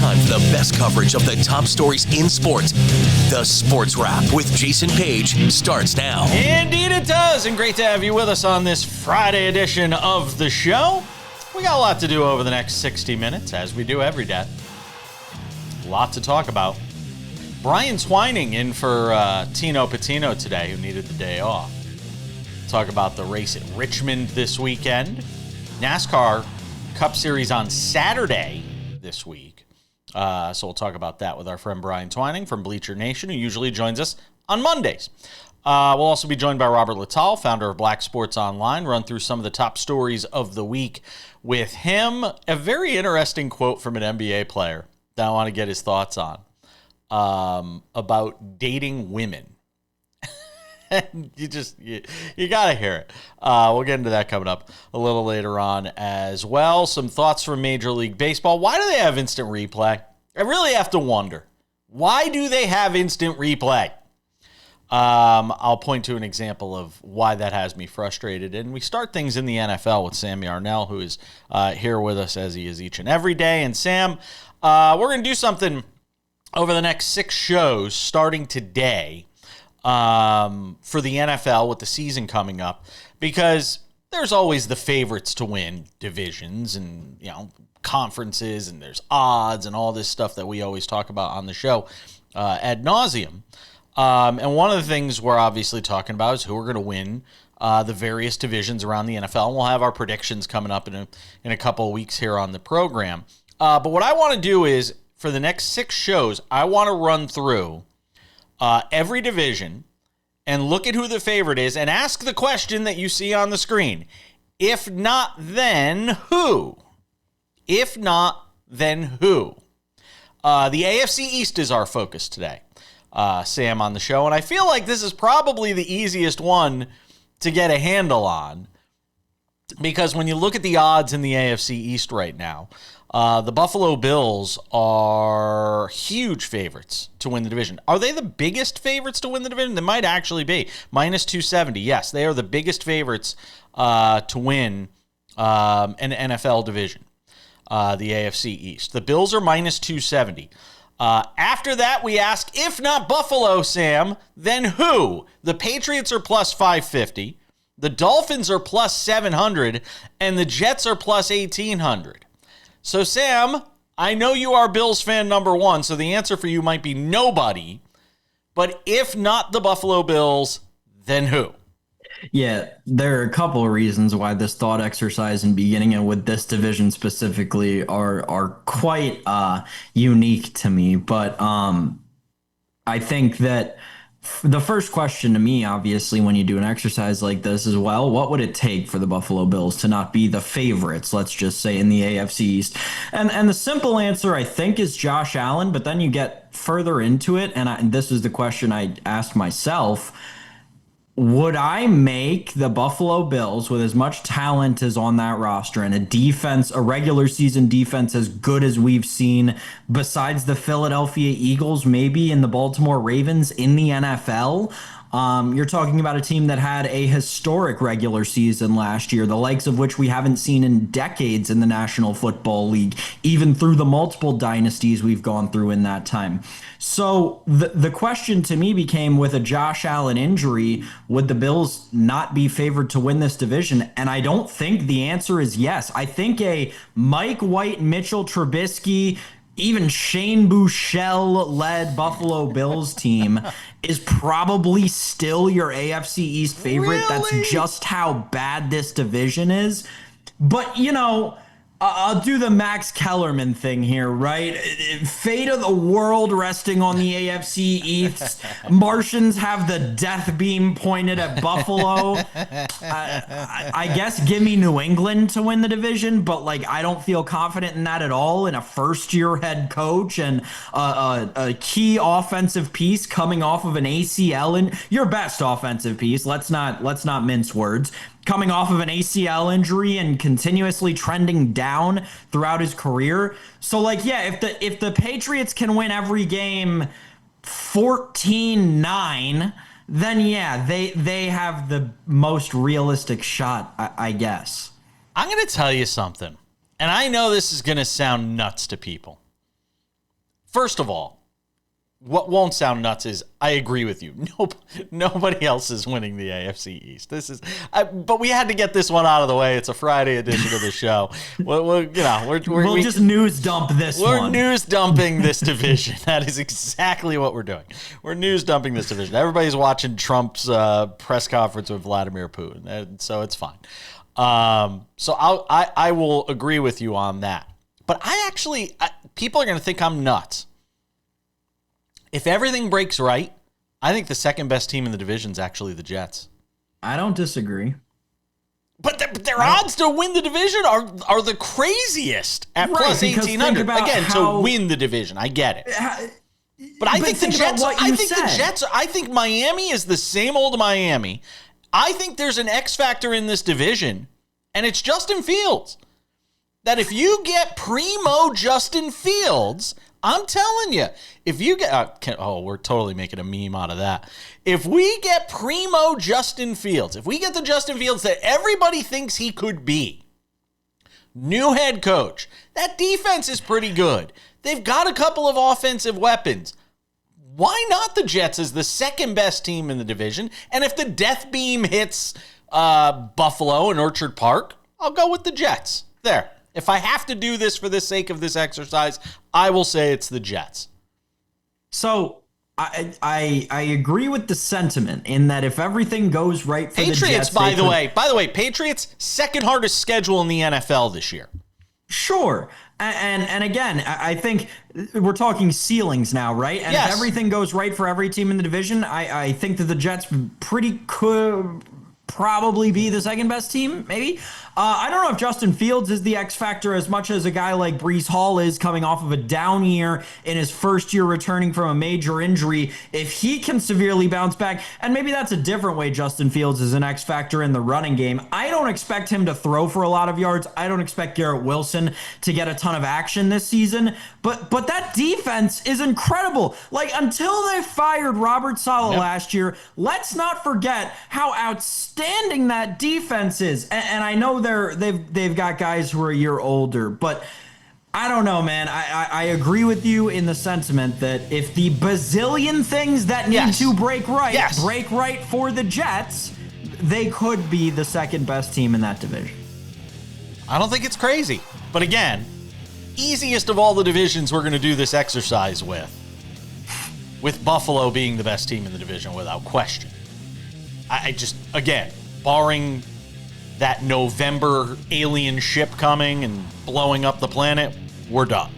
time for the best coverage of the top stories in sports. The Sports Wrap with Jason Page starts now. Indeed it does, and great to have you with us on this Friday edition of the show. We got a lot to do over the next 60 minutes, as we do every day. A lot to talk about. Brian Twining in for Tino Patino today, who needed the day off. Talk about the race at Richmond this weekend. NASCAR Cup Series on Saturday this week. So we'll talk about that with our friend Brian Twining from Bleacher Nation, who usually joins us on Mondays. We'll also be joined by Robert Littal, founder of Black Sports Online, run through some of the top stories of the week with him. A very interesting quote from an NBA player that I want to get his thoughts on about dating women. You got to hear it. We'll get into that coming up a little later on as well. Some thoughts from Major League Baseball. Why do they have instant replay? I really have to wonder. Why do they have instant replay? I'll point to an example of why that has me frustrated. And we start things in the NFL with Sam Yarnell, who is here with us as he is each and every day. And Sam, we're going to do something over the next 6 shows starting today. For the NFL with the season coming up, because there's always the favorites to win divisions and, conferences, and there's odds and all this stuff that we always talk about on the show ad nauseum. And one of the things we're obviously talking about is who are going to win the various divisions around the NFL. And we'll have our predictions coming up in a couple of weeks here on the program. But what I want to do is, for the next 6 shows, I want to run through every division and look at who the favorite is and ask the question that you see on the screen. If not, then who? If not, then who? The AFC East is our focus today, Sam, on the show. And I feel like this is probably the easiest one to get a handle on, because when you look at the odds in the AFC East right now, the Buffalo Bills are huge favorites to win the division. Are they the biggest favorites to win the division? They might actually be. Minus 270. Yes, they are the biggest favorites to win an NFL division, the AFC East. The Bills are minus 270. After that, we ask, if not Buffalo, Sam, then who? The Patriots are plus 550. The Dolphins are plus 700. And the Jets are plus 1,800. So, Sam, I know you are Bills fan number 1, so the answer for you might be nobody. But if not the Buffalo Bills, then who? Yeah, there are a couple of reasons why this thought exercise and beginning it with this division specifically are quite unique to me. But I think that the first question to me, obviously, when you do an exercise like this is, well, what would it take for the Buffalo Bills to not be the favorites, let's just say, in the AFC East? And the simple answer, I think, is Josh Allen, but then you get further into it, and this is the question I asked myself. Would I make the Buffalo Bills, with as much talent as on that roster and a regular season defense as good as we've seen, besides the Philadelphia Eagles, maybe, in the Baltimore Ravens in the NFL? You're talking about a team that had a historic regular season last year, the likes of which we haven't seen in decades in the National Football League, even through the multiple dynasties we've gone through in that time. So the question to me became, with a Josh Allen injury, would the Bills not be favored to win this division? And I don't think the answer is yes. I think a Mike White, Mitchell Trubisky, even Shane Buechele-led Buffalo Bills team is probably still your AFC East favorite. Really? That's just how bad this division is. But, I'll do the Max Kellerman thing here, right? Fate of the world resting on the AFC East. Martians have the death beam pointed at Buffalo. I guess give me New England to win the division, but I don't feel confident in that at all. In a first-year head coach and a key offensive piece coming off of an ACL, and your best offensive piece. Let's not mince words. Coming off of an ACL injury and continuously trending down throughout his career. So, if the Patriots can win every game 14-9, then they have the most realistic shot, I guess. I'm going to tell you something, and I know this is going to sound nuts to people. first of all, what won't sound nuts is I agree with you. Nobody else is winning the AFC East. But we had to get this one out of the way. It's a Friday edition of the show. We'll just news dump this one. We're news dumping this division. That is exactly what we're doing. We're news dumping this division. Everybody's watching Trump's press conference with Vladimir Putin, and so it's fine. So I will agree with you on that. But people are going to think I'm nuts. If everything breaks right, I think the second best team in the division is actually the Jets. I don't disagree. But their odds to win the division are the craziest at plus 1,800. Again, to win the division. I get it. But I think the Jets, I think Miami is the same old Miami. I think there's an X factor in this division, and it's Justin Fields. That if you get primo Justin Fields, I'm telling you, if you get, we're totally making a meme out of that. If we get primo Justin Fields, if we get the Justin Fields that everybody thinks he could be, new head coach, that defense is pretty good. They've got a couple of offensive weapons. Why not the Jets as the second best team in the division? And if the death beam hits Buffalo and Orchard Park, I'll go with the Jets. There. If I have to do this for the sake of this exercise, I will say it's the Jets. So I agree with the sentiment in that if everything goes right for Patriots, the Jets, by the way, Patriots second hardest schedule in the NFL this year. Sure. And again, I think we're talking ceilings now, right? And yes. If everything goes right for every team in the division, I think that the Jets could probably be the second best team, maybe. I don't know if Justin Fields is the X factor as much as a guy like Breece Hall is coming off of a down year in his first year returning from a major injury. If he can severely bounce back, and maybe that's a different way Justin Fields is an X factor in the running game. I don't expect him to throw for a lot of yards. I don't expect Garrett Wilson to get a ton of action this season, but that defense is incredible. Like, until they fired Robert Saleh last year, let's not forget how outstanding that defense is. And I know they've got guys who are a year older, but I don't know, man. I agree with you in the sentiment that if the bazillion things that need to break right for the Jets, they could be the second best team in that division. I don't think it's crazy. But again, easiest of all the divisions we're going to do this exercise with Buffalo being the best team in the division without question. I just, again, barring that November alien ship coming and blowing up the planet, we're done.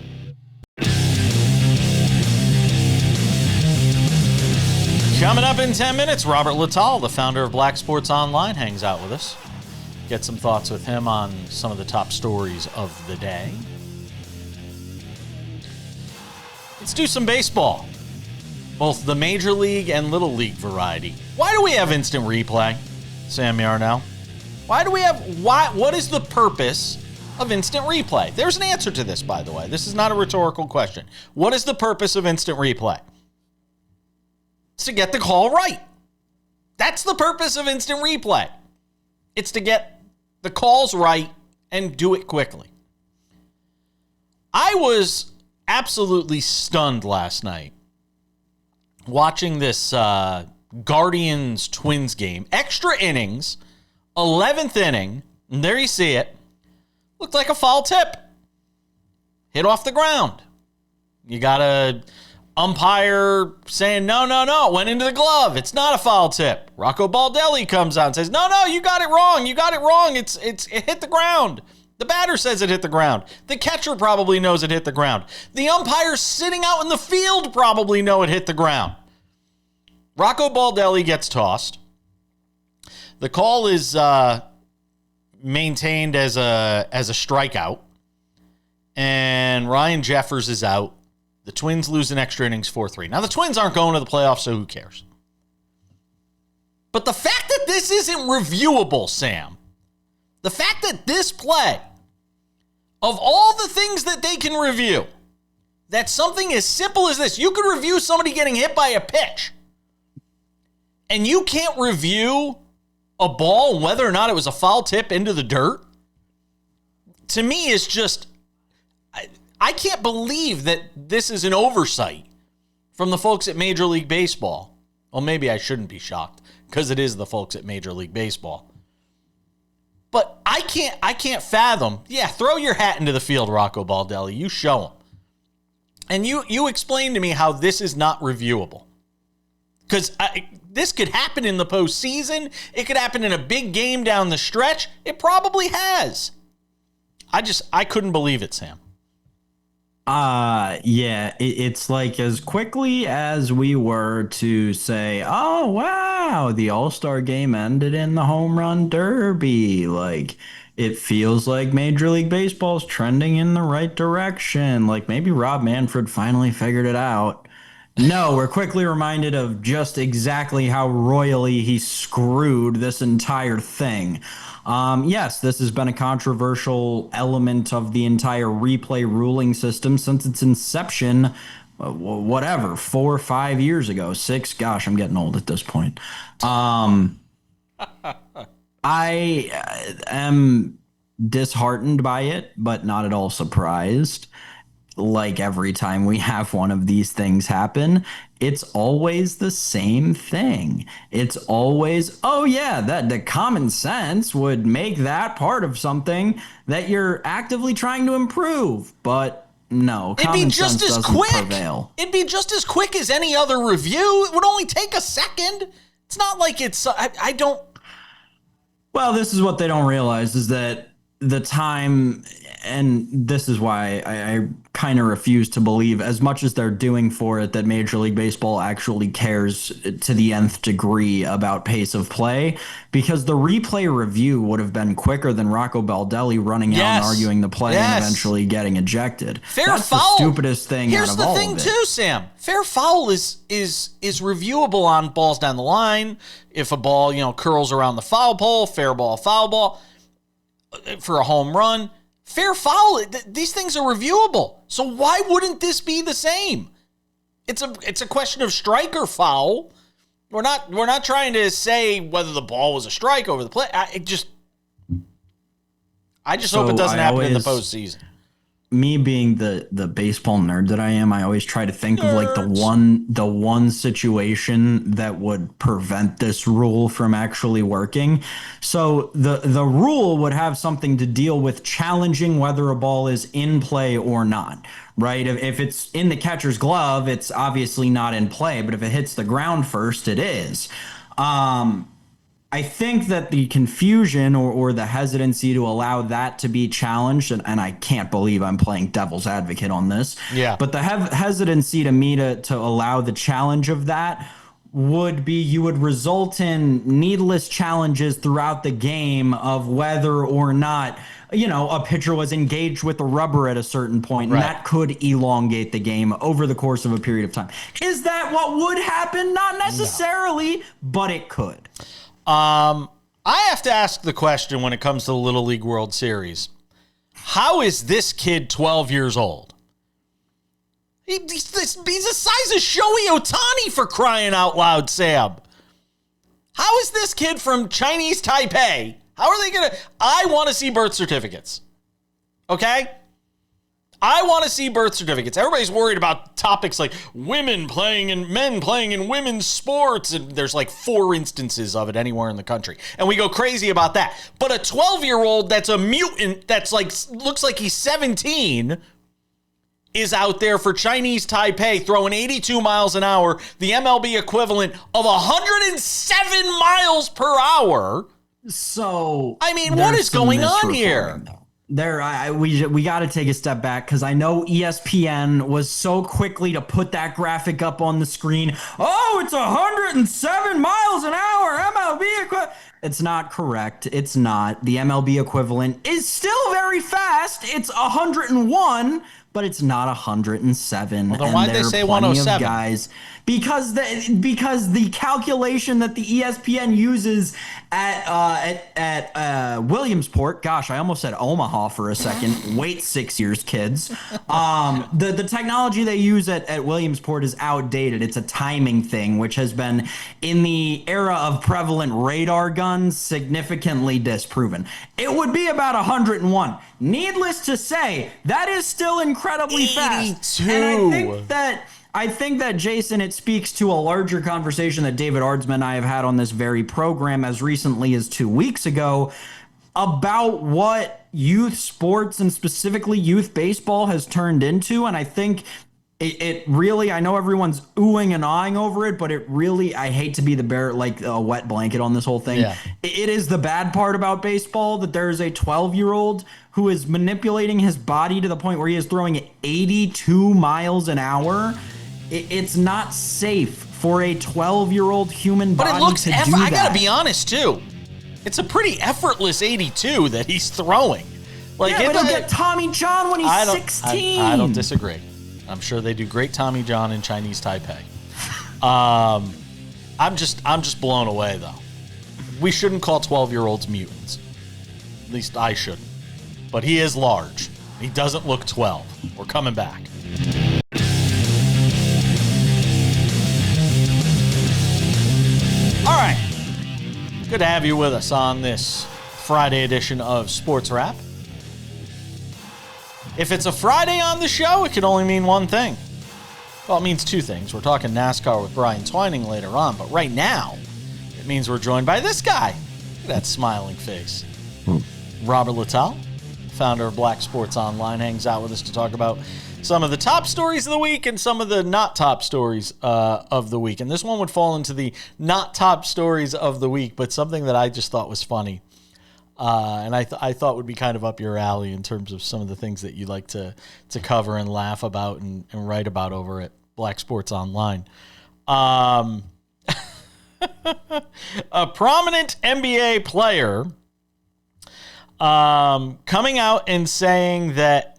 Coming up in 10 minutes, Robert Littal, the founder of Black Sports Online, hangs out with us. Get some thoughts with him on some of the top stories of the day. Let's do some baseball. Both the Major League and Little League variety. Why do we have instant replay, Sam Yarnell? What is the purpose of instant replay? There's an answer to this, by the way. This is not a rhetorical question. What is the purpose of instant replay? It's to get the call right. That's the purpose of instant replay. It's to get the calls right and do it quickly. I was absolutely stunned last night watching this Guardians Twins game. Extra innings. 11th inning, and there you see it. Looked like a foul tip. Hit off the ground. You got a umpire saying, no, went into the glove. It's not a foul tip. Rocco Baldelli comes out and says, no, you got it wrong. It hit the ground. The batter says it hit the ground. The catcher probably knows it hit the ground. The umpires sitting out in the field probably know it hit the ground. Rocco Baldelli gets tossed. The call is maintained as a strikeout, and Ryan Jeffers is out. The Twins lose in extra innings 4-3. Now, the Twins aren't going to the playoffs, so who cares? But the fact that this isn't reviewable, Sam, the fact that this play, of all the things that they can review, that something as simple as this, you could review somebody getting hit by a pitch, and you can't review a ball, whether or not it was a foul tip into the dirt, to me is just, I can't believe that this is an oversight from the folks at Major League Baseball. Well, maybe I shouldn't be shocked because it is the folks at Major League Baseball. But I can't fathom. Yeah, throw your hat into the field, Rocco Baldelli. You show them. And you explain to me how this is not reviewable. Because this could happen in the postseason. It could happen in a big game down the stretch. It probably has. I couldn't believe it, Sam. Yeah, it's like as quickly as we were to say, oh, wow, the All-Star game ended in the home run derby. Like, it feels like Major League Baseball's trending in the right direction. Like, maybe Rob Manfred finally figured it out. No, we're quickly reminded of just exactly how royally he screwed this entire thing. Yes, this has been a controversial element of the entire replay ruling system since its inception, 4 or 5 years ago. 6, gosh, I'm getting old at this point. I am disheartened by it, but not at all surprised. Like every time we have one of these things happen, it's always the same thing. It's always, oh yeah, that the common sense would make that part of something that you're actively trying to improve. But no, common sense doesn't prevail. It'd be just as quick as any other review. It would only take a second. It's not like it's, I don't. Well, this is what they don't realize is that the time, and this is why I kind of refuse to believe, as much as they're doing for it, that Major League Baseball actually cares to the nth degree about pace of play, because the replay review would have been quicker than Rocco Baldelli running out and arguing the play and eventually getting ejected. That's the stupidest thing out of all of it. Here's the thing too, Sam. Fair foul is reviewable on balls down the line. If a ball, curls around the foul pole, fair ball, foul ball. For a home run, fair foul, these things are reviewable. So why wouldn't this be the same? It's a question of strike or foul. We're not trying to say whether the ball was a strike over the play. I just hope it doesn't happen in the postseason. Me being the baseball nerd that I am, I always try to think of like the one situation that would prevent this rule from actually working. So the rule would have something to deal with challenging whether a ball is in play or not, right? If it's in the catcher's glove, it's obviously not in play, but if it hits the ground first, it is. I think that the confusion or the hesitancy to allow that to be challenged, and I can't believe I'm playing devil's advocate on this, but the hesitancy to allow the challenge of that would be you would result in needless challenges throughout the game of whether or not a pitcher was engaged with the rubber at a certain point, and that could elongate the game over the course of a period of time. Is that what would happen? Not necessarily, but it could. I have to ask the question when it comes to the Little League World Series. How is this kid 12 years old? He's the size of Shohei Ohtani, for crying out loud, Sam. How is this kid from Chinese Taipei? How are they going to... I want to see birth certificates. Okay? I want to see birth certificates. Everybody's worried about topics like women playing and men playing in women's sports. And there's like 4 instances of it anywhere in the country. And we go crazy about that. But a 12-year-old that's a mutant, that's like, looks like he's 17, is out there for Chinese Taipei throwing 82 miles an hour, the MLB equivalent of 107 miles per hour. So, I mean, what is going on here? We got to take a step back, because I know ESPN was so quickly to put that graphic up on the screen. Oh, it's 107 miles an hour MLB equivalent. It's not correct. It's not. The MLB equivalent is still very fast. It's 101, but it's not 107. Well, then why'd they say 107? Guys, because the calculation that the ESPN uses at Williamsport, gosh, I almost said Omaha for a second. Wait 6 years, kids. The technology they use at Williamsport is outdated. It's a timing thing, which has been, in the era of prevalent radar guns, significantly disproven. It would be about 101. Needless to say, that is still incredibly fast. 82. And I think that, Jason, it speaks to a larger conversation that David Ardsman and I have had on this very program as recently as 2 weeks ago about what youth sports and specifically youth baseball has turned into. And I think it really, I know everyone's oohing and ahhing over it, but it really, I hate to be the bear, like a wet blanket on this whole thing. Yeah. It is the bad part about baseball that there's a 12-year-old who is manipulating his body to the point where he is throwing 82 miles an hour. It's not safe for a 12-year-old human body to do that. I gotta be honest too. It's a pretty effortless 82 that he's throwing. Like, yeah, but he'll get Tommy John when he's 16. I don't disagree. I'm sure they do great Tommy John in Chinese Taipei. I'm just blown away though. We shouldn't call 12-year-olds mutants. At least I shouldn't. But he is large. He doesn't look 12. We're coming back. All right. Good to have you with us on this Friday edition of SportsWrap. If it's a Friday on the show, it can only mean one thing. Well, it means two things. We're talking NASCAR with Brian Twining later on, but right now, it means we're joined by this guy. Look at that smiling face. Robert Littal, founder of Black Sports Online, hangs out with us to talk about some of the top stories of the week and some of the not top stories of the week. And this one would fall into the not top stories of the week, but something that I just thought was funny. And I thought would be kind of up your alley in terms of some of the things that you like to cover and laugh about and write about over at Black Sports Online. A prominent NBA player coming out and saying that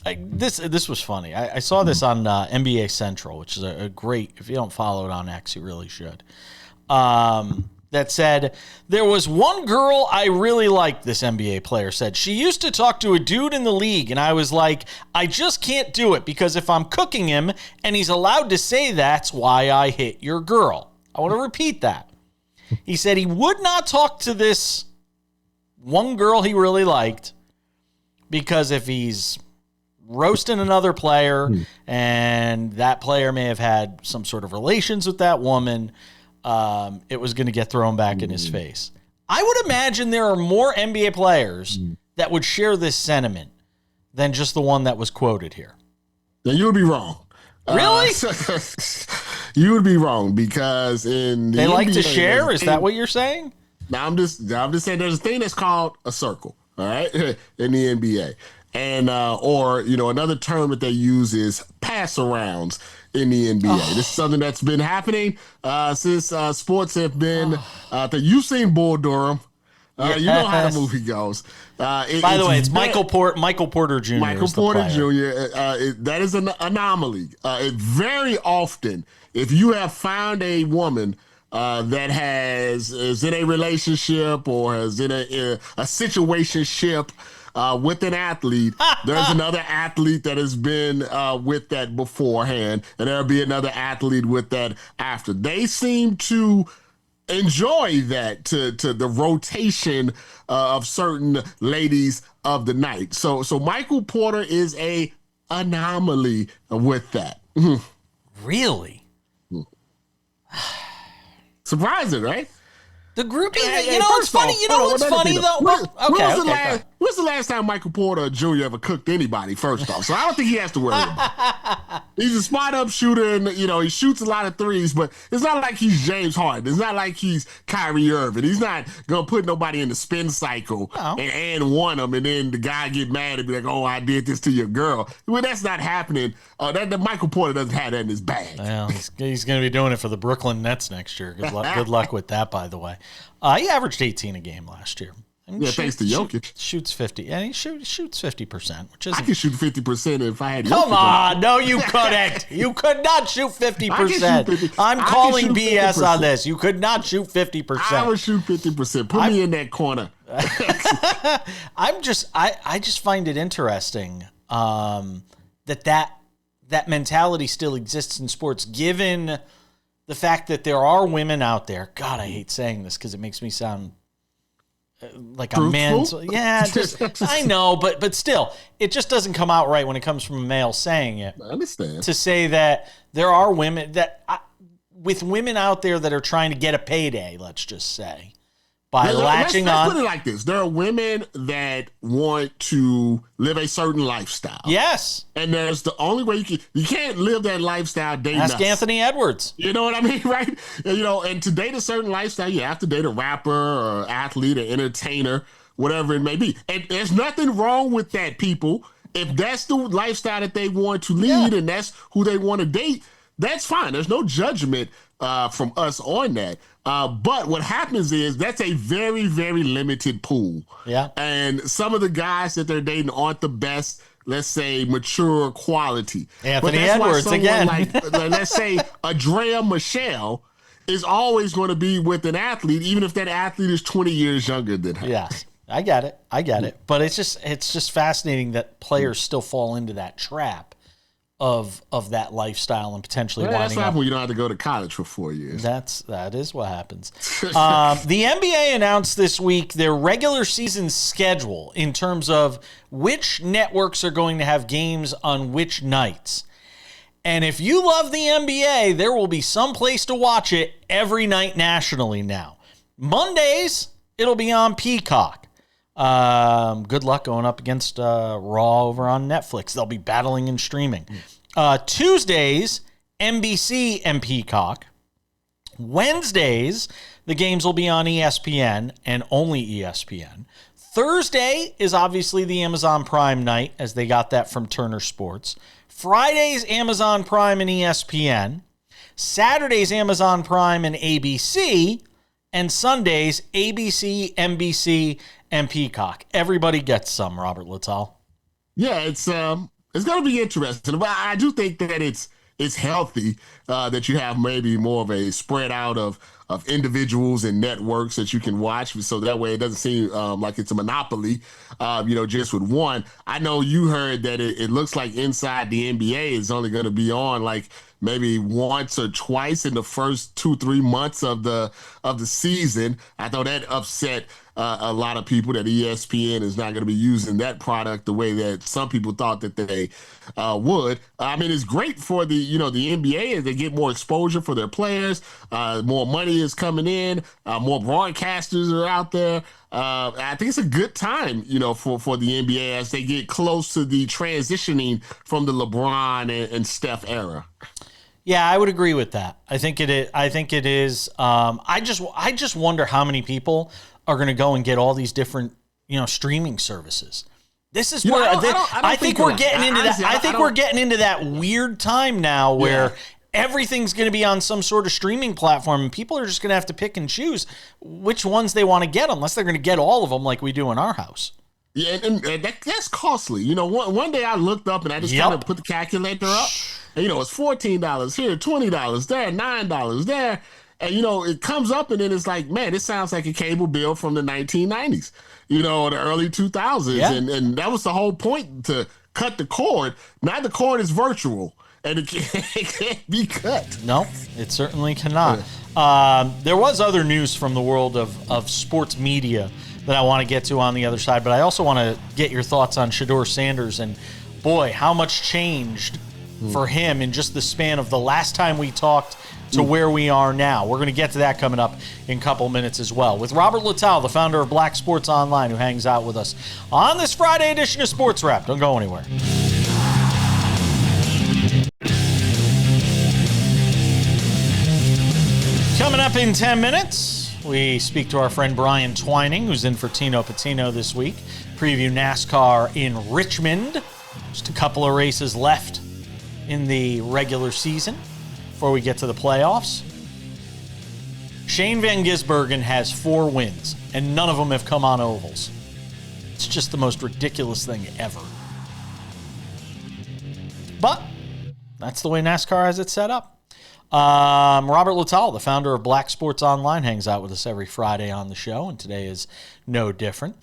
this was funny. I saw this on NBA Central, which is a great, if you don't follow it on X, you really should. That said, there was one girl I really liked, this NBA player said. She used to talk to a dude in the league, and I was like, I just can't do it because if I'm cooking him and he's allowed to say that's why I hit your girl. I want to repeat that. He said he would not talk to this one girl he really liked because if he's roasting another player and that player may have had some sort of relations with that woman, it was going to get thrown back in his face. I would imagine there are more NBA players that would share this sentiment than just the one that was quoted here. Then you would be wrong. Really? You would be wrong because in the they like NBA, to share? Is that what you're saying? Now I'm just saying there's a thing that's called a circle, all right, in the NBA. And or another term that they use is pass arounds in the NBA. This is something that's been happening since sports have been. You've seen Bull Durham. Yes. You know how the movie goes. By the way, it's Michael Porter Jr. Michael Porter Jr. That is an anomaly. Very often, if you have found a woman that is in a relationship or is in a situationship with an athlete, there's another athlete that has been with that beforehand, and there'll be another athlete with that after. They seem to enjoy that to the rotation of certain ladies of the night. So Michael Porter is a anomaly with that. Really? Surprising, right? The groupie, it's funny. You know what's funny, though? When's the last time Michael Porter Jr. ever cooked anybody, first off? So I don't think he has to worry about it. He's a spot-up shooter, and, he shoots a lot of threes, but it's not like he's James Harden. It's not like he's Kyrie Irving. He's not going to put nobody in the spin cycle and one them, and then the guy get mad and be like, oh, I did this to your girl. Well, that's not happening. That Michael Porter doesn't have that in his bag. Well, he's going to be doing it for the Brooklyn Nets next year. Good luck with that, by the way. He averaged 18 a game last year. Thanks to Jokic. Shoots 50. And he shoots 50%, which is. I could shoot 50% if I had Jokic. Come on. No, you couldn't. You could not shoot 50%. I'm calling BS 50%. On this. You could not shoot 50%. I would shoot 50%. Put me in that corner. I just find it interesting that mentality still exists in sports, given the fact that there are women out there. God, I hate saying this because it makes me sound like a man's. Yeah, I know, but still, it just doesn't come out right when it comes from a male saying it. I understand. To say that there are women with women out there that are trying to get a payday, let's just say, by latching on. Let's put it like this. There are women that want to live a certain lifestyle. Yes. And there's the only way you can't live that lifestyle dating Ask us. Anthony Edwards. You know what I mean, right? And to date a certain lifestyle, you have to date a rapper or athlete or entertainer, whatever it may be. And there's nothing wrong with that, people. If that's the lifestyle that they want to lead and that's who they want to date, that's fine. There's no judgment from us on that. But what happens is that's a very, very limited pool. Yeah. And some of the guys that they're dating aren't the best, let's say, mature quality. Anthony Edwards again. Like, let's say, Andrea Michelle is always going to be with an athlete, even if that athlete is 20 years younger than her. Yes. I get it. But it's just fascinating that players still fall into that trap of that lifestyle and potentially winding that's up. what when you don't have to go to college for 4 years. That is what happens. The NBA announced this week their regular season schedule in terms of which networks are going to have games on which nights. And if you love the NBA, there will be some place to watch it every night nationally now. Mondays, it'll be on Peacock. Good luck going up against Raw over on Netflix. They'll be battling and streaming. Tuesdays, NBC and Peacock. Wednesdays, the games will be on ESPN and only ESPN. Thursday is obviously the Amazon Prime night, as they got that from Turner Sports. Fridays, Amazon Prime and ESPN. Saturdays, Amazon Prime and ABC. And Sundays, ABC, NBC, and Peacock. Everybody gets some, Robert Littal. Yeah, it's going to be interesting. But I do think that it's healthy that you have maybe more of a spread out of individuals and networks that you can watch, so that way it doesn't seem like it's a monopoly, just with one. I know you heard that it looks like Inside the NBA is only going to be on like maybe once or twice in the first 2-3 months of the season. I thought that upset a lot of people that ESPN is not going to be using that product the way that some people thought that they would. I mean, it's great for the NBA as they get more exposure for their players. More money is coming in. More broadcasters are out there. I think it's a good time, for the NBA as they get close to the transitioning from the LeBron and Steph era. Yeah, I would agree with that. I think it is. I just wonder how many people are going to go and get all these different, streaming services. This is where I think we're getting into that. I think we're getting into that weird time now where everything's going to be on some sort of streaming platform, and people are just going to have to pick and choose which ones they want to get, unless they're going to get all of them like we do in our house. Yeah, and that's costly. One day I looked up and I just kind of put the calculator up. And, it's $14 here, $20 there, $9 there. And, it comes up and then it's like, man, this sounds like a cable bill from the 1990s, or the early 2000s. Yeah. And that was the whole point, to cut the cord. Now the cord is virtual and it can't be cut. No, it certainly cannot. There was other news from the world of sports media that I want to get to on the other side, but I also want to get your thoughts on Shedeur Sanders. And boy, how much changed for him in just the span of the last time we talked to where we are now. We're going to get to that coming up in a couple minutes as well. With Robert Littal, the founder of Black Sports Online, who hangs out with us on this Friday edition of Sports Wrap. Don't go anywhere. Coming up in 10 minutes, we speak to our friend Brian Twining, who's in for Tino Patino this week. Preview NASCAR in Richmond. Just a couple of races left in the regular season before we get to the playoffs. Shane Van Gisbergen has 4 wins, and none of them have come on ovals. It's just the most ridiculous thing ever. But that's the way NASCAR has it set up. Robert Littal, the founder of Black Sports Online, hangs out with us every Friday on the show, and today is no different.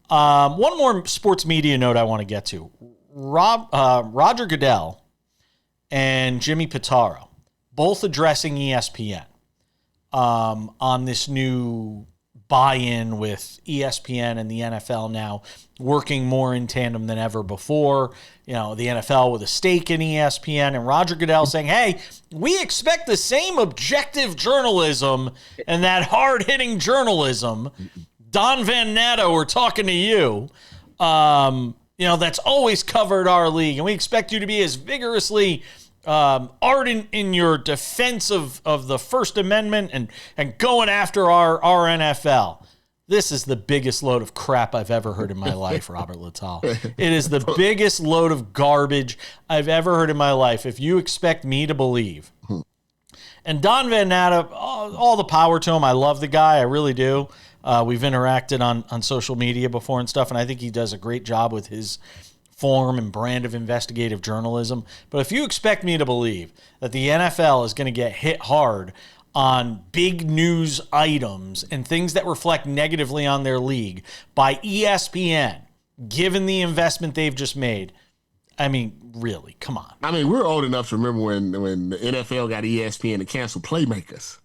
One more sports media note I want to get to. Roger Goodell and Jimmy Pitaro, both addressing ESPN on this new buy-in with ESPN and the NFL now working more in tandem than ever before. The NFL with a stake in ESPN and Roger Goodell saying, hey, we expect the same objective journalism and that hard-hitting journalism. Don Van Natta, we're talking to you. That's always covered our league, and we expect you to be as vigorously ardent in your defense of the First Amendment and going after our NFL. This is the biggest load of crap I've ever heard in my life, Robert Littal. It is the biggest load of garbage I've ever heard in my life. If you expect me to believe. And Don Van Natta, all the power to him. I love the guy. I really do. We've interacted on social media before and stuff, and I think he does a great job with his form and brand of investigative journalism. But if you expect me to believe that the NFL is going to get hit hard on big news items and things that reflect negatively on their league by ESPN, given the investment they've just made, I mean, really, come on. I mean, we're old enough to remember when the NFL got ESPN to cancel Playmakers.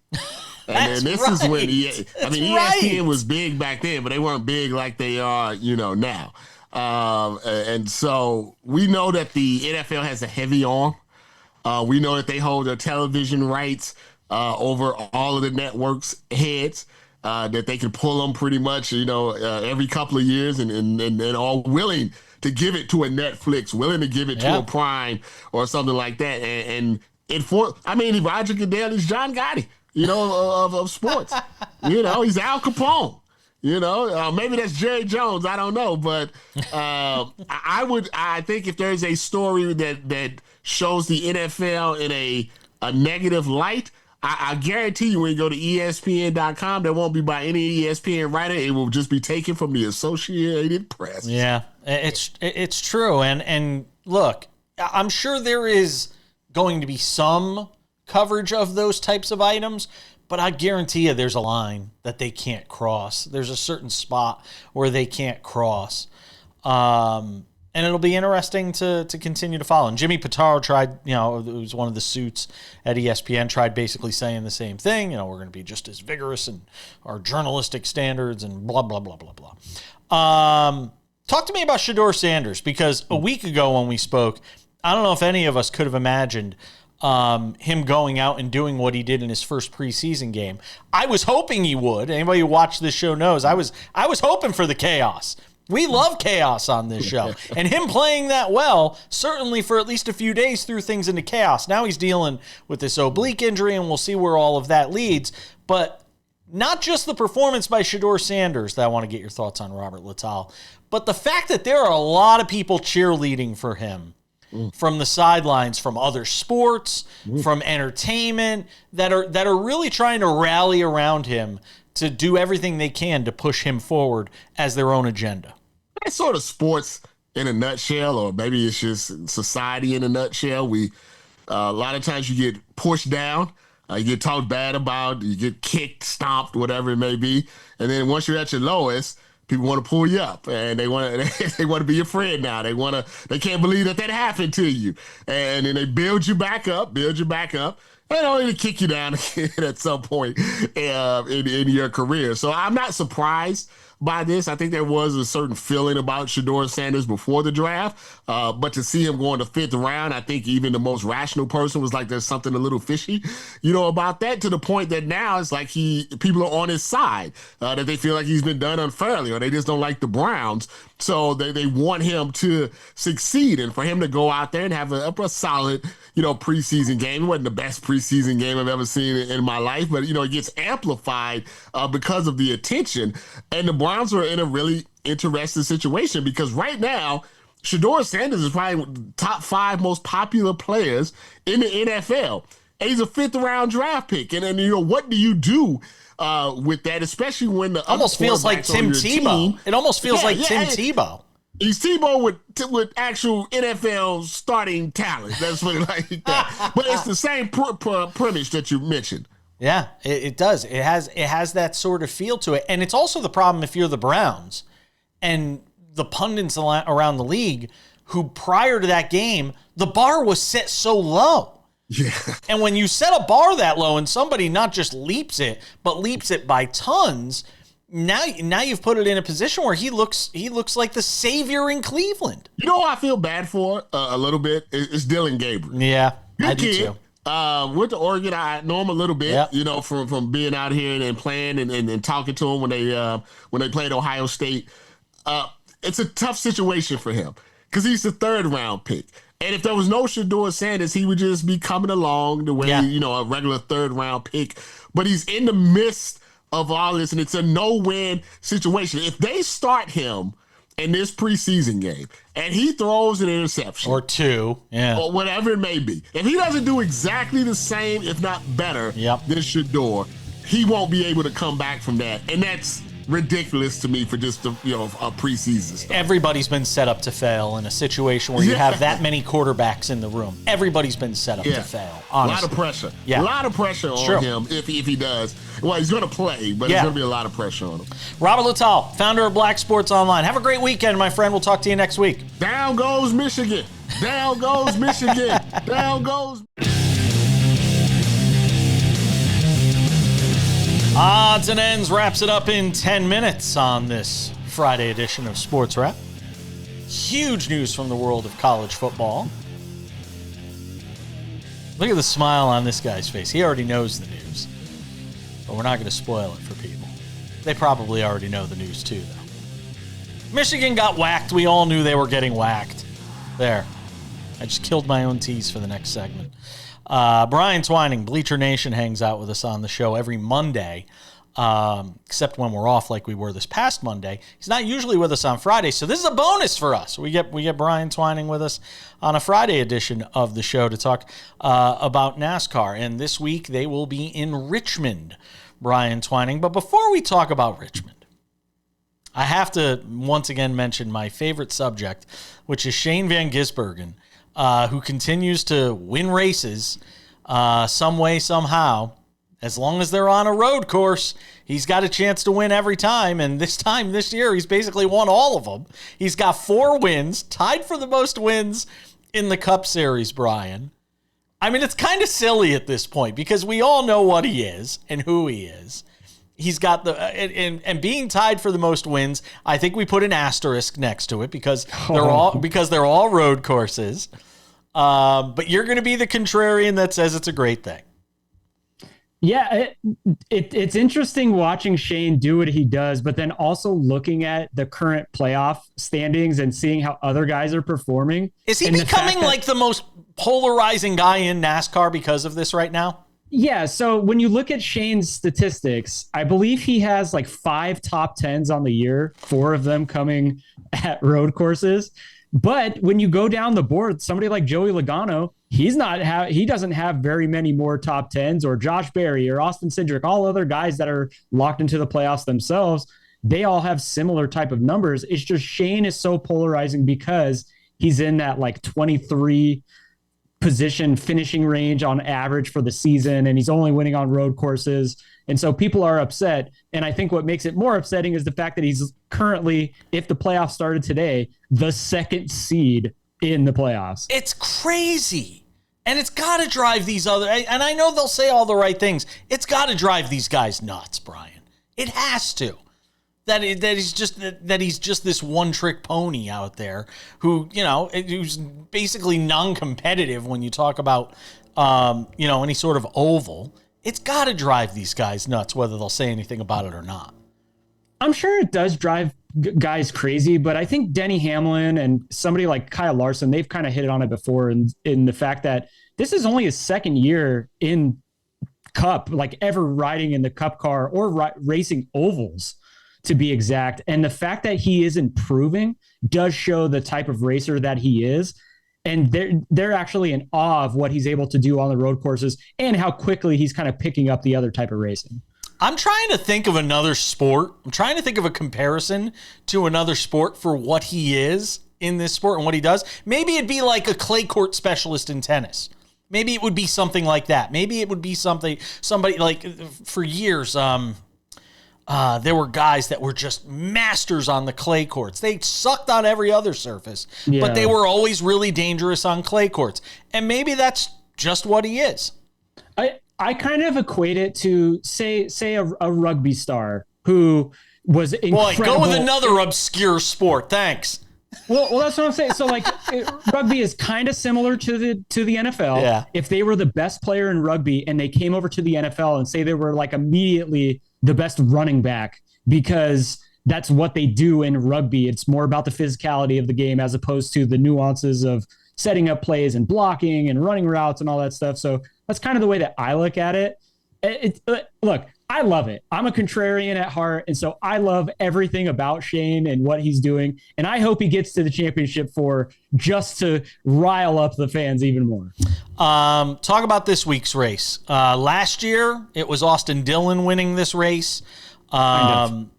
And then this is when ESPN was big back then, but they weren't big like they are, now. And so we know that the NFL has a heavy arm. We know that they hold their television rights over all of the networks' heads, that they can pull them pretty much, every couple of years and all willing to give it to a Netflix, willing to give it to a Prime or something like that. Roger Goodell is John Gotti, of sports. He's Al Capone. Maybe that's Jerry Jones. I don't know, but I think if there's a story that shows the NFL in a negative light, I guarantee you when you go to ESPN.com, that won't be by any ESPN writer. It will just be taken from the Associated Press. Yeah, it's true. And look, I'm sure there is going to be some coverage of those types of items, but I guarantee you there's a line that they can't cross. There's a certain spot where they can't cross. And it'll be interesting to continue to follow. And Jimmy Pitaro tried, it was one of the suits at ESPN, tried basically saying the same thing. We're going to be just as vigorous in our journalistic standards and blah, blah, blah, blah, blah. Talk to me about Shedeur Sanders, because a week ago when we spoke, I don't know if any of us could have imagined him going out and doing what he did in his first preseason game. I was hoping he would. Anybody who watched this show knows I was hoping for the chaos. We love chaos on this show. And him playing that well, certainly for at least a few days, threw things into chaos. Now he's dealing with this oblique injury, and we'll see where all of that leads. But not just the performance by Shedeur Sanders that I want to get your thoughts on, Robert Littal, but the fact that there are a lot of people cheerleading for him from the sidelines, from other sports, from entertainment, that are really trying to rally around him to do everything they can to push him forward as their own agenda. That's sort of sports in a nutshell, or maybe it's just society in a nutshell. A lot of times you get pushed down, you get talked bad about, you get kicked, stomped, whatever it may be. And then once you're at your lowest, people want to pull you up, and they want to be your friend now. They can't believe that happened to you. And then they build you back up, and only to kick you down again at some point in your career. So I'm not surprised by this. I think there was a certain feeling about Shedeur Sanders before the draft, but to see him going to 5th round, I think even the most rational person was like, there's something a little fishy, about that, to the point that now it's like people are on his side, that they feel like he's been done unfairly, or they just don't like the Browns. So they want him to succeed, and for him to go out there and have a solid, preseason game. It wasn't the best preseason game I've ever seen in my life, but, it gets amplified because of the attention. And the Browns are in a really interesting situation, because right now, Shedeur Sanders is probably top 5 most popular players in the NFL. And he's a 5th round draft pick. And then, what do you do with that, especially when the almost feels like Tim Tebow. It almost feels like Tim Tebow. He's Tebow with actual NFL starting talent. That's what like that. But it's the same premise that you mentioned. Yeah, it does. It has that sort of feel to it. And it's also the problem if you're the Browns and the pundits around the league who prior to that game, the bar was set so low. Yeah. And when you set a bar that low and somebody not just leaps it, but leaps it by tons, now you've put it in a position where he looks like the savior in Cleveland. You know who I feel bad for a little bit? It's Dylan Gabriel. Yeah, Good I do kid. too. Went to Oregon. I know him a little bit, from being out here and playing and talking to him when they played Ohio State. It's a tough situation for him because he's the 3rd round pick. And if there was no Shedeur Sanders, he would just be coming along the way, a regular 3rd round pick. But he's in the midst of all this, and it's a no-win situation. If they start him in this preseason game and he throws an interception or 2, or whatever it may be, if he doesn't do exactly the same, if not better, than Shedeur, he won't be able to come back from that. And that's ridiculous to me for just a preseason stuff. Everybody's been set up to fail in a situation where you have that many quarterbacks in the room. Everybody's been set up to fail. Honestly. A lot of pressure. Yeah. A lot of pressure on him if he does. Well, he's going to play, but there's going to be a lot of pressure on him. Robert Littal, founder of Black Sports Online. Have a great weekend, my friend. We'll talk to you next week. Down goes Michigan. Down goes Michigan. Down goes. Odds and Ends wraps it up in 10 minutes on this Friday edition of Sports Wrap. Huge news from the world of college football. Look at the smile on this guy's face. He already knows the news, but we're not going to spoil it for people. They probably already know the news too, though. Michigan got whacked. We all knew they were getting whacked. There. I just killed my own tease for the next segment. Brian Twining, Bleacher Nation, hangs out with us on the show every Monday, except when we're off like we were this past Monday. He's not usually with us on Friday, so this is a bonus for us. We get Brian Twining with us on a Friday edition of the show to talk about NASCAR, and this week they will be in Richmond, Brian Twining. But before we talk about Richmond, I have to once again mention my favorite subject, which is Shane Van Gisbergen, who continues to win races some way, somehow. As long as they're on a road course, he's got a chance to win every time. And this year, he's basically won all of them. He's got 4 wins, tied for the most wins in the Cup Series, Brian. I mean, it's kind of silly at this point because we all know what he is and who he is. He's got and being tied for the most wins. I think we put an asterisk next to it because they're all road courses. But you're going to be the contrarian that says it's a great thing. Yeah, it's interesting watching Shane do what he does, but then also looking at the current playoff standings and seeing how other guys are performing. Is he becoming like the most polarizing guy in NASCAR because of this right now? Yeah, so when you look at Shane's statistics, I believe he has like 5 top 10s on the year, 4 of them coming at road courses. But when you go down the board, somebody like Joey Logano, he doesn't have very many more top 10s, or Josh Berry or Austin Cindric, all other guys that are locked into the playoffs themselves. They all have similar type of numbers. It's just Shane is so polarizing because he's in that like 23 position finishing range on average for the season, and he's only winning on road courses. And so people are upset. And I think what makes it more upsetting is the fact that he's currently, if the playoffs started today, the 2nd seed in the playoffs. It's crazy. And it's got to drive these and I know they'll say all the right things. It's got to drive these guys nuts, Brian. It has to. That he's just this one-trick pony out there who's basically non-competitive when you talk about any sort of oval. It's got to drive these guys nuts, whether they'll say anything about it or not. I'm sure it does drive guys crazy, but I think Denny Hamlin and somebody like Kyle Larson, they've kind of hit on it before in the fact that this is only his 2nd year in Cup, like ever riding in the Cup car or racing ovals, to be exact. And the fact that he is improving does show the type of racer that he is. And they're actually in awe of what he's able to do on the road courses and how quickly he's kind of picking up the other type of racing. I'm trying to think of another sport. I'm trying to think of a comparison to another sport for what he is in this sport and what he does. Maybe it'd be like a clay court specialist in tennis. Maybe it would be something like that. Maybe it would be somebody like for years, there were guys that were just masters on the clay courts. They sucked on every other surface, but they were always really dangerous on clay courts. And maybe that's just what he is. I kind of equate it to say a rugby star who was incredible. Boy, go with another obscure sport. Thanks. Well, that's what I'm saying. So, like, rugby is kind of similar to the NFL. Yeah. If they were the best player in rugby and they came over to the NFL and say they were like immediately the best running back because that's what they do in rugby. It's more about the physicality of the game as opposed to the nuances of setting up plays and blocking and running routes and all that stuff. So that's kind of the way that I look at it. Look, I love it. I'm a contrarian at heart, and so I love everything about Shane and what he's doing, and I hope he gets to the championship just to rile up the fans even more. Talk about this week's race. Last year, it was Austin Dillon winning this race. Put an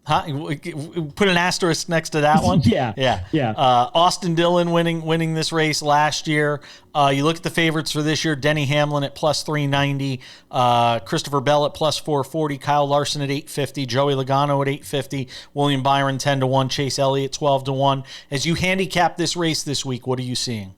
asterisk next to that one. Yeah. Austin Dillon winning this race last year. You look at the favorites for this year: Denny Hamlin at plus 390, Christopher Bell at plus 440, Kyle Larson at 850, Joey Logano at 850, William Byron 10-1, Chase Elliott 12-1. As you handicap this race this week, what are you seeing?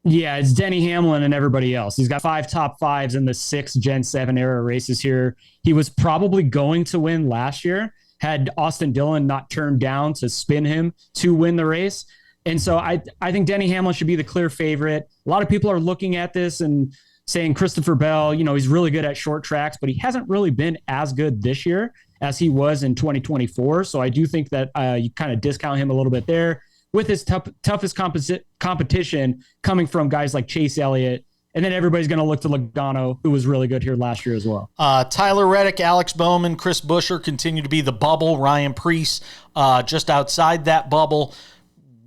Yeah, it's Denny Hamlin and everybody else. He's got 5 top 5s in the 6 Gen 7 era races here. He was probably going to win last year had Austin Dillon not turned down to spin him to win the race. And so I think Denny Hamlin should be the clear favorite. A lot of people are looking at this and saying Christopher Bell, he's really good at short tracks, but he hasn't really been as good this year as he was in 2024. So I do think that you kind of discount him a little bit there, with his toughest competition coming from guys like Chase Elliott. And then everybody's going to look to Logano, who was really good here last year as well. Tyler Reddick, Alex Bowman, Chris Buescher continue to be the bubble. Ryan Preece just outside that bubble.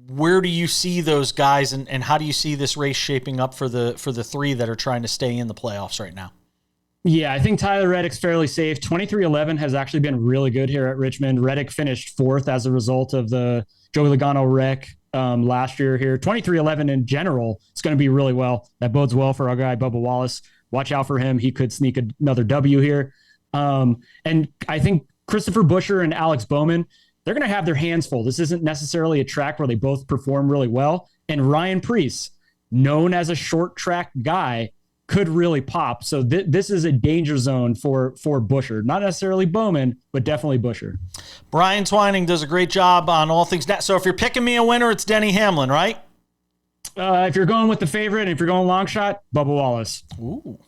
Where do you see those guys, and how do you see this race shaping up for the 3 that are trying to stay in the playoffs right now? Yeah, I think Tyler Reddick's fairly safe. 23-11 has actually been really good here at Richmond. Reddick finished 4th as a result of the Joey Logano wreck last year here. 23-11 in general, it's going to be really well. That bodes well for our guy, Bubba Wallace. Watch out for him. He could sneak another W here. And I think Christopher Buescher and Alex Bowman, they're going to have their hands full. This isn't necessarily a track where they both perform really well. And Ryan Preece, known as a short track guy, could really pop. So this is a danger zone for Buescher. Not necessarily Bowman, but definitely Buescher. Brian Twining does a great job on all things. So if you're picking me a winner, it's Denny Hamlin, right? If you're going with the favorite, and if you're going long shot, Bubba Wallace. Ooh.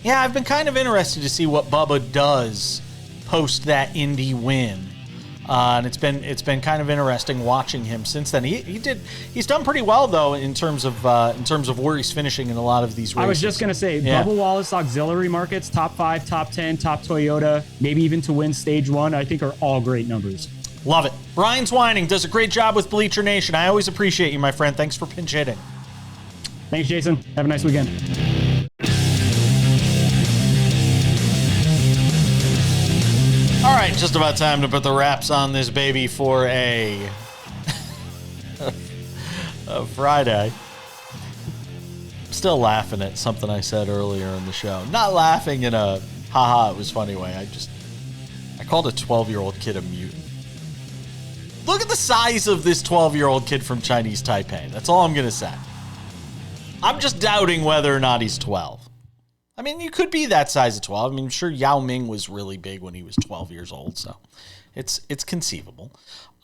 Yeah, I've been kind of interested to see what Bubba does post that Indy win. And it's been kind of interesting watching him since then. He's done pretty well though in terms of where he's finishing in a lot of these races. I was just gonna say, Bubba Wallace auxiliary markets, top 5, top 10, top Toyota, maybe even to win stage 1, I think are all great numbers. Love it. Brian Twining does a great job with Bleacher Nation. I always appreciate you, my friend. Thanks for pinch hitting. Thanks, Jason. Have a nice weekend. All right, just about time to put the wraps on this baby for a Friday. Still laughing at something I said earlier in the show. Not laughing in a haha, it was funny way. I called a 12-year-old kid a mutant. Look at the size of this 12-year-old kid from Chinese Taipei. That's all I'm going to say. I'm just doubting whether or not he's 12. I mean, you could be that size at 12. I mean, I'm sure Yao Ming was really big when he was 12 years old, so it's conceivable.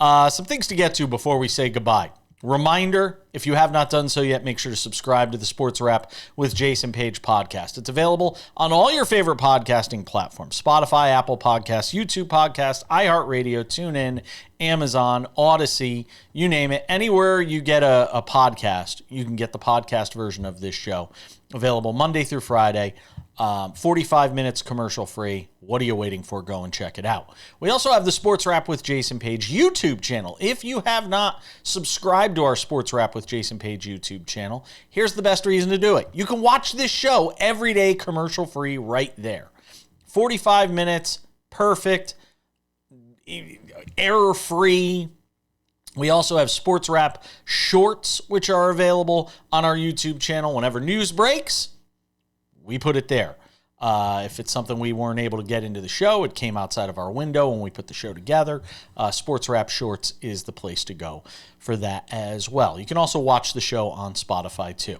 Some things to get to before we say goodbye. Reminder, if you have not done so yet, make sure to subscribe to the Sports Wrap with Jason Page podcast. It's available on all your favorite podcasting platforms: Spotify, Apple Podcasts, YouTube Podcasts, iHeartRadio, TuneIn, Amazon, Odyssey, you name it. Anywhere you get a podcast, you can get the podcast version of this show. Available Monday through Friday, 45 minutes commercial free. What are you waiting for? Go and check it out. We also have the Sports Wrap with Jason Page YouTube channel. If you have not subscribed to our Sports Wrap with Jason Page YouTube channel, here's the best reason to do it. You can watch this show every day commercial free right there. 45 minutes, perfect, error free. We also have Sports Wrap shorts, which are available on our YouTube channel. Whenever news breaks, we put it there. If it's something we weren't able to get into the show, it came outside of our window when we put the show together. Sports Wrap Shorts is the place to go for that as well. You can also watch the show on Spotify too.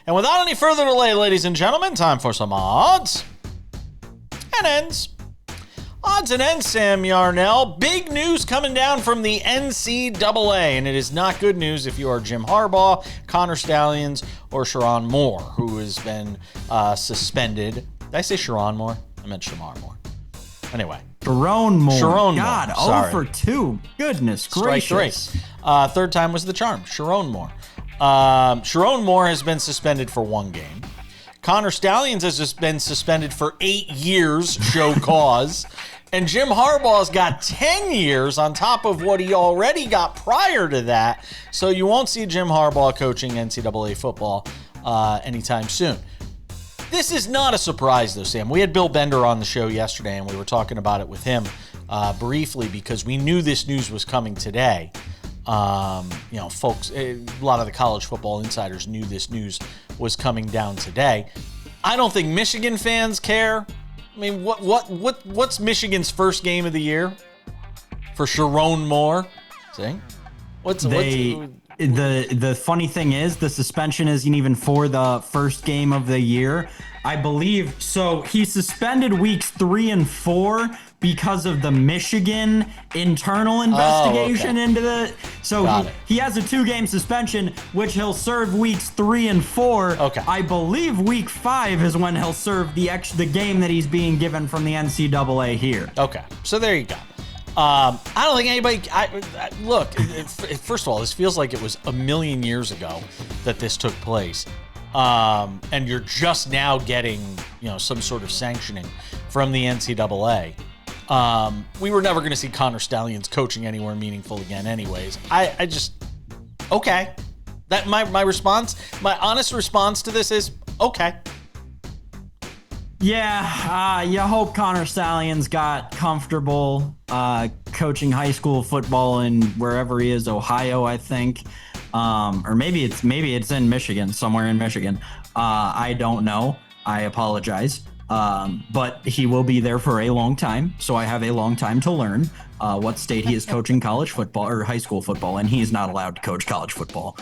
And without any further delay, ladies and gentlemen, time for some odds and ends. Odds and ends, Sam Yarnell. Big news coming down from the NCAA, and it is not good news if you are Jim Harbaugh, Connor Stallions, or Sharon Moore, who has been suspended. Did I say Sharon Moore? I meant Shamar Moore. Anyway. Sharon Moore. Sharon God, Moore. 0 for 2. Goodness gracious. Strike 3. Third time was the charm. Sharon Moore. Sharon Moore has been suspended for 1 game. Connor Stallions has just been suspended for 8 years, show cause. And Jim Harbaugh's got 10 years on top of what he already got prior to that. So you won't see Jim Harbaugh coaching NCAA football anytime soon. This is not a surprise, though, Sam. We had Bill Bender on the show yesterday, and we were talking about it with him briefly because we knew this news was coming today. Folks, a lot of the college football insiders knew this news was coming down today. I don't think Michigan fans care. I mean, what's Michigan's first game of the year for Sharon Moore? See, the funny thing is the suspension isn't even for the first game of the year, I believe. So he suspended weeks 3 and 4 because of the Michigan internal investigation into the. So he has a 2-game suspension, which he'll serve weeks 3 and 4. Okay. I believe week 5 is when he'll serve the game that he's being given from the NCAA here. Okay, so there you go. I don't think anybody. Look. First of all, this feels like it was a million years ago that this took place, and you're just now getting some sort of sanctioning from the NCAA. We were never going to see Connor Stallions coaching anywhere meaningful again, anyways. I just okay. That my response, my honest response to this is okay. Yeah, you hope Connor Stallions got comfortable coaching high school football in wherever he is, Ohio, I think, or maybe it's in Michigan, somewhere in Michigan. I don't know. I apologize, but he will be there for a long time, so I have a long time to learn what state he is coaching college football or high school football, and he's not allowed to coach college football.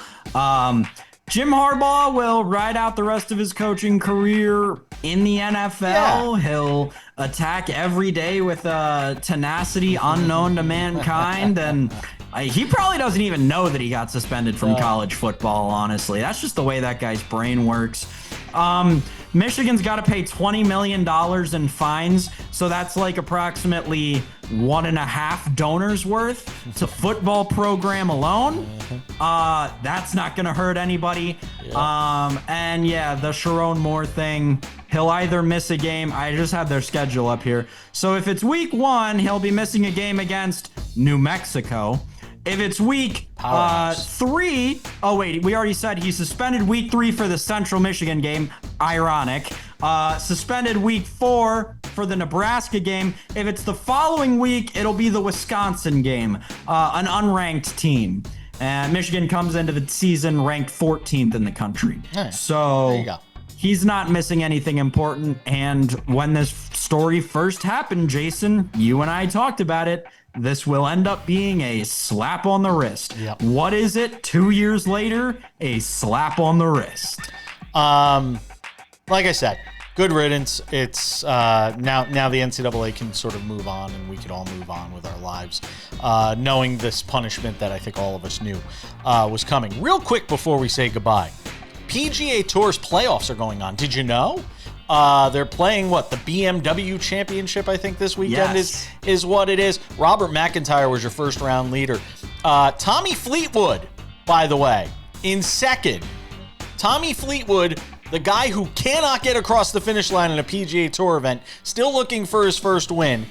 Jim Harbaugh will ride out the rest of his coaching career in the NFL. Yeah. He'll attack every day with a tenacity unknown to mankind. And he probably doesn't even know that he got suspended from college football, honestly. That's just the way that guy's brain works. Michigan's got to pay $20 million in fines. So that's like approximately 1.5 donors worth to football program alone. That's not going to hurt anybody. Yeah. And yeah, the Sharon Moore thing, he'll either miss a game. I just have their schedule up here. So if it's week 1, he'll be missing a game against New Mexico. If it's week 3, oh wait, we already said he suspended week 3 for the Central Michigan game. Ironic. Suspended week 4 for the Nebraska game. If it's the following week, it'll be the Wisconsin game, an unranked team. And Michigan comes into the season ranked 14th in the country. Nice. So there you go. He's not missing anything important. And when this story first happened, Jason, you and I talked about it. This will end up being a slap on the wrist. Yep. What is it? 2 years later, a slap on the wrist. Like I said, good riddance. It's now the NCAA can sort of move on, and we could all move on with our lives, knowing this punishment that I think all of us knew was coming. Real quick before we say goodbye, PGA Tour's playoffs are going on. Did you know? They're playing the BMW Championship, I think this weekend is what it is. Robert McIntyre was your first round leader. Tommy Fleetwood, by the way, in second. Tommy Fleetwood, the guy who cannot get across the finish line in a PGA Tour event, still looking for his first win.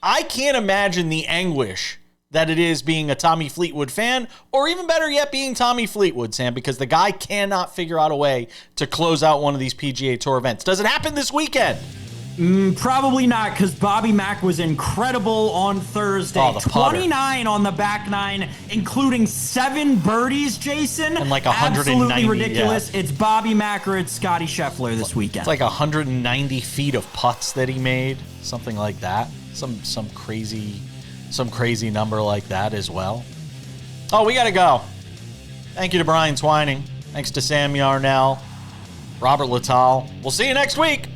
I can't imagine the anguish that it is being a Tommy Fleetwood fan, or even better yet, being Tommy Fleetwood, Sam, because the guy cannot figure out a way to close out one of these PGA Tour events. Does it happen this weekend? Probably not, because Bobby Mack was incredible on Thursday. 29 on the back nine, including 7 birdies, Jason. And like 190. Absolutely ridiculous. Yeah. It's Bobby Mack or it's Scotty Scheffler this weekend. It's like 190 feet of putts that he made, something like that. Some crazy number like that as well. Oh, we got to go. Thank you to Brian Twining. Thanks to Sam Yarnell, Robert Littal. We'll see you next week.